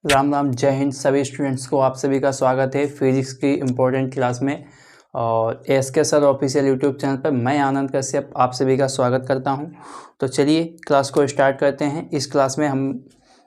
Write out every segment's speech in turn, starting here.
राम राम, जय हिंद सभी स्टूडेंट्स को। आप सभी का स्वागत है फिजिक्स की इम्पोर्टेंट क्लास में। और SK sir official YouTube channel पर मैं आनंद कश्यप आप सभी का स्वागत करता हूं। तो चलिए क्लास को स्टार्ट करते हैं। इस क्लास में हम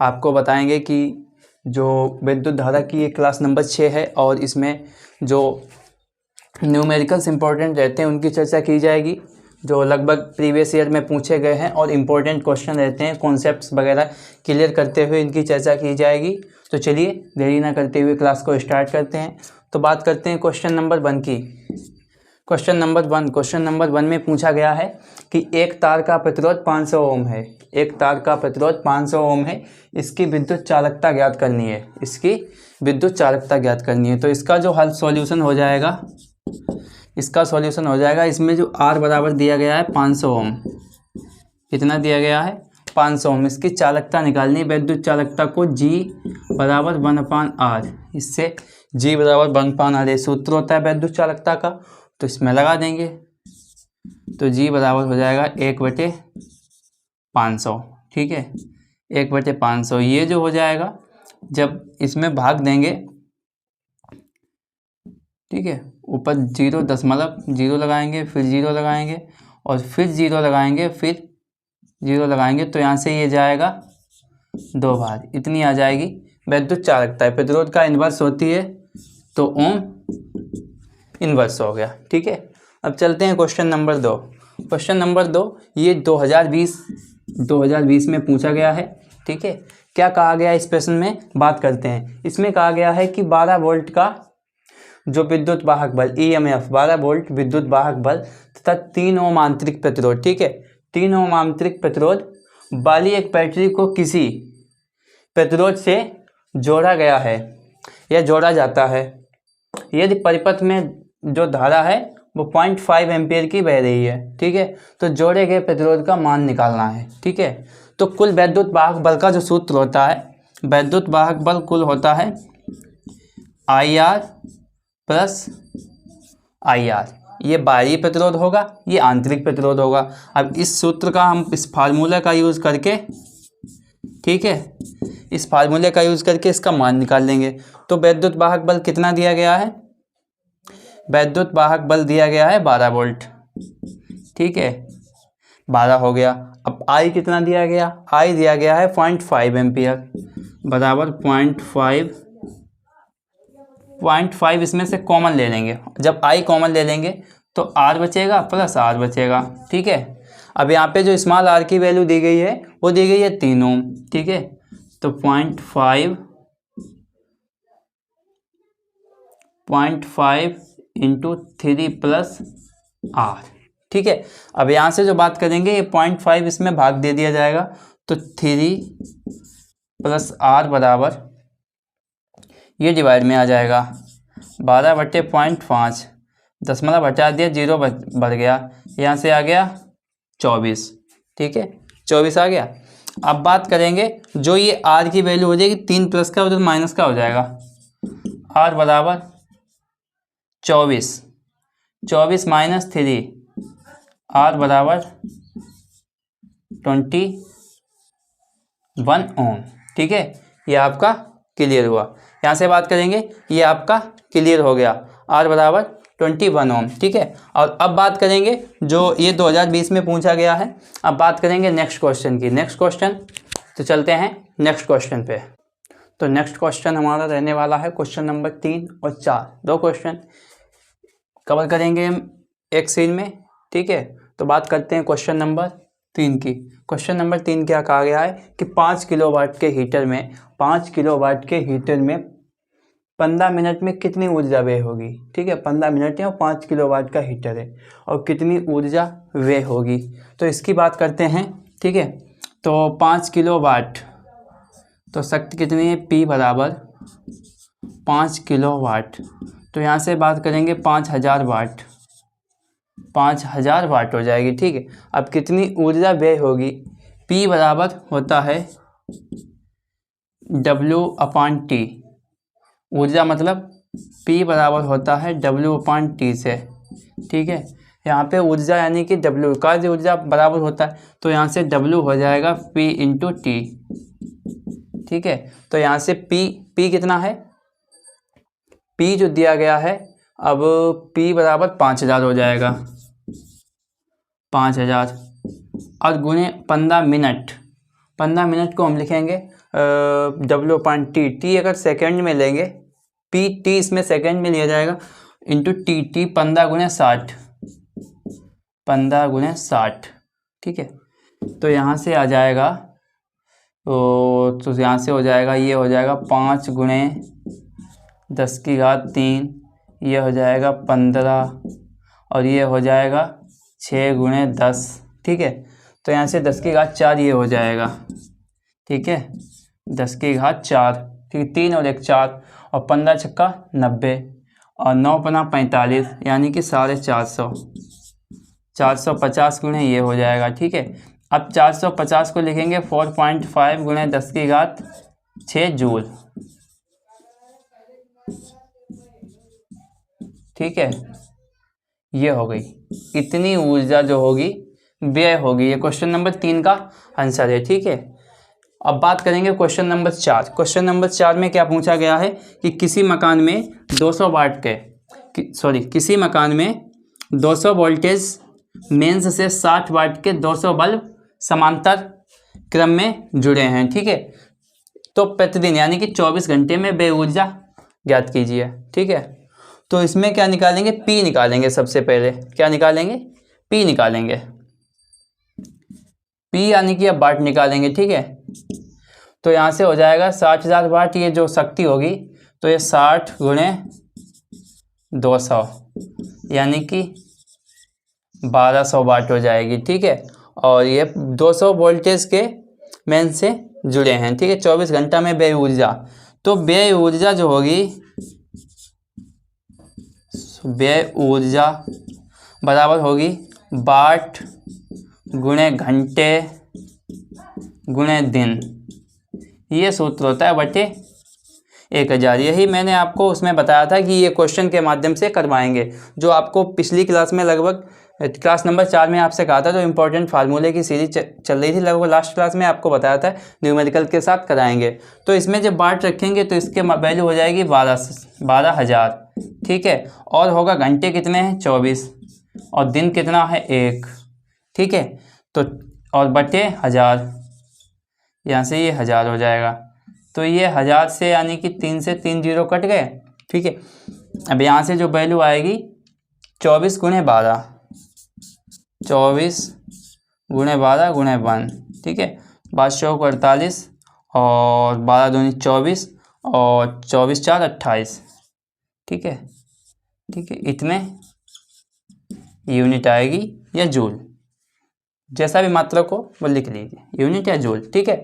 आपको बताएंगे कि जो विद्युत धारा की ये क्लास नंबर 6 है और इसमें जो न्यूमेरिकल्स इंपॉर्टेंट रहते हैं उनकी चर्चा की जाएगी, जो लगभग प्रीवियस ईयर में पूछे गए हैं और इम्पोर्टेंट क्वेश्चन रहते हैं, कॉन्सेप्ट्स वगैरह क्लियर करते हुए इनकी चर्चा की जाएगी। तो चलिए देरी ना करते हुए क्लास को स्टार्ट करते हैं। तो बात करते हैं क्वेश्चन नंबर 1 की। क्वेश्चन नंबर 1 में पूछा गया है कि एक तार का प्रतिरोध 500 ओम है। एक तार का प्रतिरोध 500 ओम है, इसकी विद्युत चालकता ज्ञात करनी है। इसकी विद्युत चालकता ज्ञात करनी है। तो इसका जो हल सॉल्यूशन हो जाएगा, इसमें जो R बराबर दिया गया है 500 ओम। कितना दिया गया है? 500 ओम। इसकी चालकता निकालनी है, विद्युत चालकता को G बराबर 1/R। इससे G बराबर 1/R सूत्र होता है विद्युत चालकता का, तो इसमें लगा देंगे। तो G बराबर हो जाएगा 1/500। ठीक है, 1/500। ये जो हो जाएगा जब इसमें भाग देंगे, ठीक है, ऊपर 0.0 लगाएंगे, फिर 0 लगाएंगे और फिर 0 लगाएंगे, फिर 0 लगाएंगे, तो यहाँ से ये जाएगा 2 बार। इतनी आ जाएगी विद्युत चालकता है। प्रतिरोध का इन्वर्स होती है तो ओम इन्वर्स हो गया। ठीक है, अब चलते हैं क्वेश्चन नंबर 2। क्वेश्चन नंबर 2 ये 2020 में पूछा गया है। ठीक है, क्या कहा गया है इस प्रश्न में, बात करते हैं। इसमें कहा गया है कि 12 वोल्ट का जो विद्युत वाहक बल EMF, 12 वोल्ट विद्युत वाहक बल तथा 3 ओम आंतरिक प्रतिरोध, ठीक है, 3 ओम आंतरिक प्रतिरोध वाली एक बैटरी को किसी प्रतिरोध से जोड़ा गया है या जोड़ा जाता है। यदि परिपथ में जो धारा है वो 0.5 एम्पियर की बह रही है। ठीक है, तो जोड़े गए प्रतिरोध का मान निकालना है। ठीक है, तो कुल वैद्युत वाहक बल का जो सूत्र होता है, वैद्युत वाहक बल कुल होता है IR प्लस IR। ये बाहरी प्रतिरोध होगा, ये आंतरिक प्रतिरोध होगा। अब इस सूत्र का हम इस फार्मूला का यूज़ करके, ठीक है, इस फार्मूले का यूज़ करके इसका मान निकाल लेंगे। तो वैद्युत वाहक बल कितना दिया गया है? वैद्युत वाहक बल दिया गया है 12 वोल्ट। ठीक है, 12 हो गया। अब I कितना दिया गया? I दिया गया है 0.5 एम्पियर बराबर 0.5 इसमें से कॉमन ले लेंगे। जब I कॉमन ले लेंगे तो R बचेगा प्लस R बचेगा। ठीक है, अब यहाँ पे जो स्मॉल r की वैल्यू दी गई है वो दी गई है 3 ओम। ठीक है, तो 0.5 इंटू 3 प्लस R। ठीक है, अब यहाँ से जो बात करेंगे ये 0.5 इसमें भाग दे दिया जाएगा, तो 3 प्लस R बराबर, ये डिवाइड में आ जाएगा 12/0.5। दशमलव हटा दिया, 0 बढ़ गया, यहाँ से आ गया 24। ठीक है, 24 आ गया। अब बात करेंगे जो ये R की वैल्यू हो जाएगी, 3 प्लस का उधर माइनस का हो जाएगा। R बराबर 24 माइनस 3, R बराबर 21 ओम। ठीक है, ये आपका क्लियर हुआ। यहाँ से बात करेंगे, ये आपका क्लियर हो गया, R बराबर 21 ओम। ठीक है, और अब बात करेंगे जो ये 2020 में पूछा गया है। अब बात करेंगे नेक्स्ट क्वेश्चन की। नेक्स्ट क्वेश्चन, तो चलते हैं नेक्स्ट क्वेश्चन पे। तो नेक्स्ट क्वेश्चन हमारा रहने वाला है क्वेश्चन नंबर 3 और 4। 2 क्वेश्चन कवर करेंगे हम एक सीन में। ठीक है, तो बात करते हैं क्वेश्चन नंबर 3 की। क्वेश्चन नंबर 3 क्या कहा गया है कि 5 किलोवाट के हीटर में 15 मिनट में कितनी ऊर्जा व्यय होगी। ठीक है, 15 मिनट या 5 किलोवाट का हीटर है और कितनी ऊर्जा व्यय होगी, तो इसकी बात करते हैं। ठीक है, तो 5 किलोवाट, तो शक्ति कितनी है? P बराबर 5 किलोवाट। तो यहाँ से बात करेंगे 5000 वाट, 5000 वाट हो जाएगी। ठीक है, अब कितनी ऊर्जा व्यय होगी? P बराबर होता है W/T। ऊर्जा मतलब P बराबर होता है W/T से। ठीक है, यहाँ पे ऊर्जा यानी कि W, कार्य ऊर्जा बराबर होता है, तो यहाँ से W हो जाएगा P × T। ठीक है। तो यहाँ से P कितना है, P जो दिया गया है, अब P बराबर 5000 हो जाएगा, 5000 और गुणे 15 मिनट। 15 मिनट को हम लिखेंगे W/T, अगर सेकेंड में लेंगे, T इसमें सेकेंड में लिया जाएगा, इंटू T 15 × 60, ठीक है। तो यहाँ से आ जाएगा, तो यहाँ से हो जाएगा, ये हो जाएगा 5 × 10⁻3, ये हो जाएगा 15 और ये हो जाएगा 6 × 10, ठीक है। तो यहाँ से 10⁻4 ये हो जाएगा, ठीक है, 10⁻4, ठीक, 3 और 1 4, और 15 छक्का 90 और 9 पना 45, यानी कि 450, 450 गुणे ये हो जाएगा, ठीक है। अब 450 को लिखेंगे 4.5 × 10⁻6 जूल, ठीक है। ये हो गई, इतनी ऊर्जा जो होगी व्यय होगी। ये क्वेश्चन नंबर 3 का आंसर है, ठीक है। अब बात करेंगे क्वेश्चन नंबर 4। क्वेश्चन नंबर 4 में क्या पूछा गया है कि किसी मकान में 200 वाट के किसी मकान में 200 वोल्टेज मेंस से 60 वाट के 200 बल्ब समांतर क्रम में जुड़े हैं, ठीक है। तो प्रतिदिन यानी कि 24 घंटे में व्यय ऊर्जा ज्ञात कीजिए, ठीक है। तो इसमें क्या निकालेंगे, P निकालेंगे। सबसे पहले क्या निकालेंगे, P निकालेंगे, P यानी कि अब वाट निकालेंगे, ठीक है। तो यहाँ से हो जाएगा 60,000 वाट, ये जो शक्ति होगी, तो ये 60 × 200 यानी कि 1200 वाट हो जाएगी, ठीक है। और ये 200 वोल्टेज के मेन से जुड़े हैं, ठीक है। 24 घंटा में व्यय ऊर्जा, तो व्यय ऊर्जा जो होगी, व्यय ऊर्जा बराबर होगी वाट गुणे घंटे गुणे दिन, ये सूत्र होता है बटे 1000। यही मैंने आपको उसमें बताया था कि ये क्वेश्चन के माध्यम से करवाएंगे, जो आपको पिछली क्लास में लगभग क्लास नंबर 4 में आपसे कहा था, जो इम्पोर्टेंट फार्मूले की सीरीज चल रही थी, लगभग लास्ट क्लास में आपको बताया था न्यूमेरिकल के साथ कराएंगे। तो इसमें जब वाट रखेंगे तो इसके वैल्यू हो जाएगी 12,000, ठीक है। और होगा घंटे कितने हैं, 24, और दिन कितना है, 1, ठीक है। तो और बटे 1000, यहाँ से ये 1000 हो जाएगा। तो ये 1000 से यानी कि 3 से 3 जीरो कट गए, ठीक है। अब यहाँ से जो वैल्यू आएगी 24 × 12, 24 × 12 × 1, ठीक है। 12 चौक 48 और 12 दूनी 24 और 24 4 28, ठीक है, ठीक है। इतने यूनिट आएगी या जूल, जैसा भी मात्रा को वो लिख लीजिए, यूनिट या जूल, ठीक है।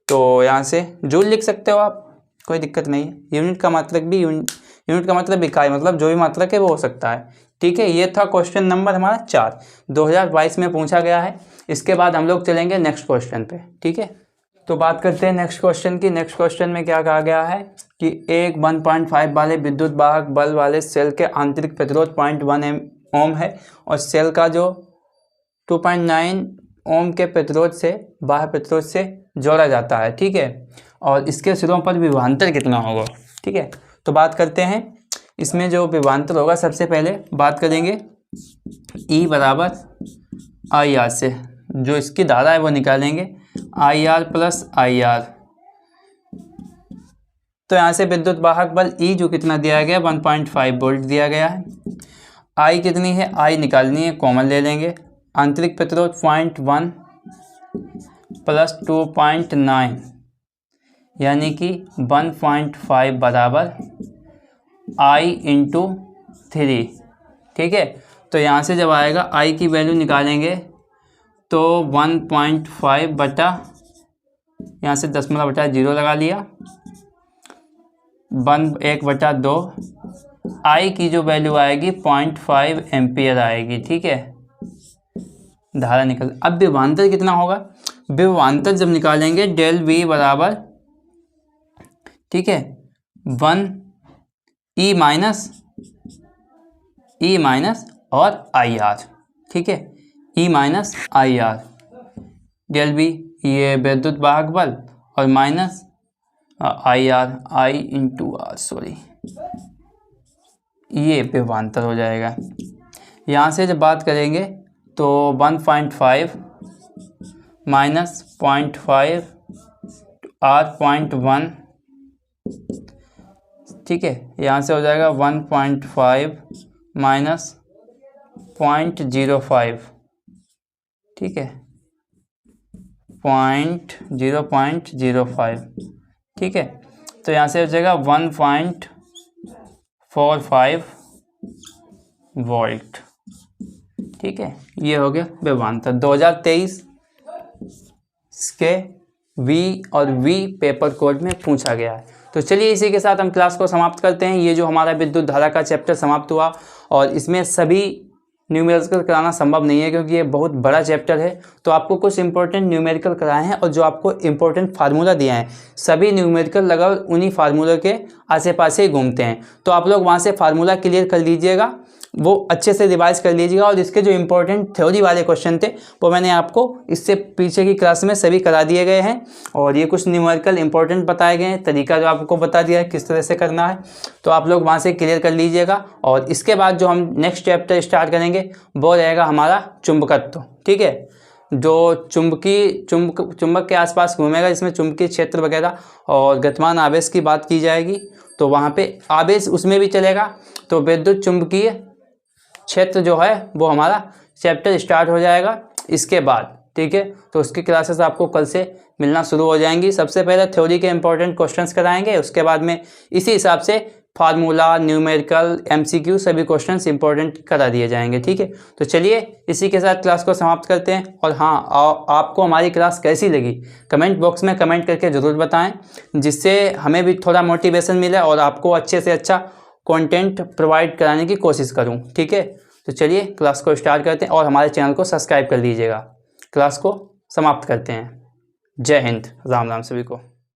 तो यहाँ से जूल लिख सकते हो आप, कोई दिक्कत नहीं है। यूनिट का मतलब भी यूनिट का मतलब इकाई, मतलब जो भी मात्रक है वो हो सकता है, ठीक है। ये था क्वेश्चन नंबर हमारा 4, 2022 में पूछा गया है। इसके बाद हम लोग चलेंगे नेक्स्ट क्वेश्चन पे, ठीक है। तो बात करते हैं नेक्स्ट क्वेश्चन की। नेक्स्ट क्वेश्चन में क्या कहा गया है कि एक 1.5 वाले विद्युत वाहक बल वाले सेल के आंतरिक प्रतिरोध 0.1 ओम है और सेल का जो 2.9 ओम के प्रतिरोध से बाह्य प्रतिरोध से जोड़ा जाता है, ठीक है। और इसके सिरों पर विभवांतर कितना होगा, ठीक है। तो बात करते हैं इसमें जो विभवांतर होगा, सबसे पहले बात करेंगे E बराबर IR से, जो इसकी धारा है वो निकालेंगे, IR + IR। तो यहाँ से विद्युत वाहक बल E जो कितना दिया गया, 1.5 वोल्ट दिया गया है। I कितनी है, I निकालनी है, कॉमन ले लेंगे। आंतरिक प्रतिरोध 0.1 + 2.9 यानी कि 1.5 बराबर I × 3, ठीक है। तो यहाँ से जब आएगा I की वैल्यू निकालेंगे तो 1.5 बटा, यहाँ से 0.0 लगा लिया, 1/2, I की जो वैल्यू आएगी 0.5 एम्पियर आएगी, ठीक है। धारा निकल, अब विभवांतर कितना होगा, विभवांतर जब निकालेंगे डेल V बराबर, ठीक है, 1 E माइनस और IR, ठीक है, E minus IR del V, ये विद्युत वाहक बल, और minus I into R, sorry, ये विभवांतर हो जाएगा। यहाँ से जब बात करेंगे तो 1.5 माइनस 0.5 R.1, ठीक है। यहाँ से हो जाएगा 1.5 माइनस 0.05, ठीक है, 0.05, ठीक है। तो यहाँ से हो जाएगा 1.45 वोल्ट, ठीक है। ये हो गया विभवांतर 2023 के वी और वी पेपर कोड में पूछा गया है। तो चलिए इसी के साथ हम क्लास को समाप्त करते हैं। ये जो हमारा विद्युत धारा का चैप्टर समाप्त हुआ, और इसमें सभी न्यूमेरिकल कराना संभव नहीं है क्योंकि ये बहुत बड़ा चैप्टर है। तो आपको कुछ इंपॉर्टेंट न्यूमेरिकल कराए हैं और जो आपको इंपॉर्टेंट फार्मूला दिए हैं, सभी न्यूमेरिकल लगभग उन्हीं फार्मूला के आसे पास ही घूमते हैं। तो आप लोग वहाँ से फार्मूला क्लियर कर लीजिएगा, वो अच्छे से रिवाइज कर लीजिएगा। और इसके जो इंपॉर्टेंट थ्योरी वाले क्वेश्चन थे वो मैंने आपको इससे पीछे की क्लास में सभी करा दिए गए हैं। और ये कुछ न्यूमेरिकल इंपॉर्टेंट बताए गए हैं, तरीका जो आपको बता दिया है किस तरह से करना है, तो आप लोग वहाँ से क्लियर कर लीजिएगा। और इसके बाद जो हम नेक्स्ट चैप्टर स्टार्ट करेंगे वो रहेगा हमारा चुंबकत्व, ठीक है, जो चुंबक के आसपास घूमेगा, जिसमें चुंबकीय क्षेत्र वगैरह और गतिमान आवेश की बात की जाएगी। तो वहाँ पे आवेश उसमें भी चलेगा। तो विद्युत चुंबकीय क्षेत्र जो है वो हमारा चैप्टर स्टार्ट हो जाएगा इसके बाद, ठीक है। तो उसकी क्लासेस आपको कल से मिलना शुरू हो जाएंगी। सबसे पहले थ्योरी के इंपॉर्टेंट क्वेश्चंस कराएंगे, उसके बाद में इसी हिसाब से फार्मूला, न्यूमेरिकल, एमसीक्यू सभी क्वेश्चंस इंपॉर्टेंट करा दिए जाएंगे, ठीक है। तो चलिए इसी के साथ क्लास को समाप्त करते हैं। और हाँ, आपको हमारी क्लास कैसी लगी कमेंट बॉक्स में कमेंट करके ज़रूर बताएं, जिससे हमें भी थोड़ा मोटिवेशन मिले और आपको अच्छे से अच्छा कंटेंट प्रोवाइड कराने की कोशिश करूं, ठीक है। तो चलिए क्लास को स्टार्ट करते हैं और हमारे चैनल को सब्सक्राइब कर लीजिएगा। क्लास को समाप्त करते हैं। जय हिंद, राम राम सभी को।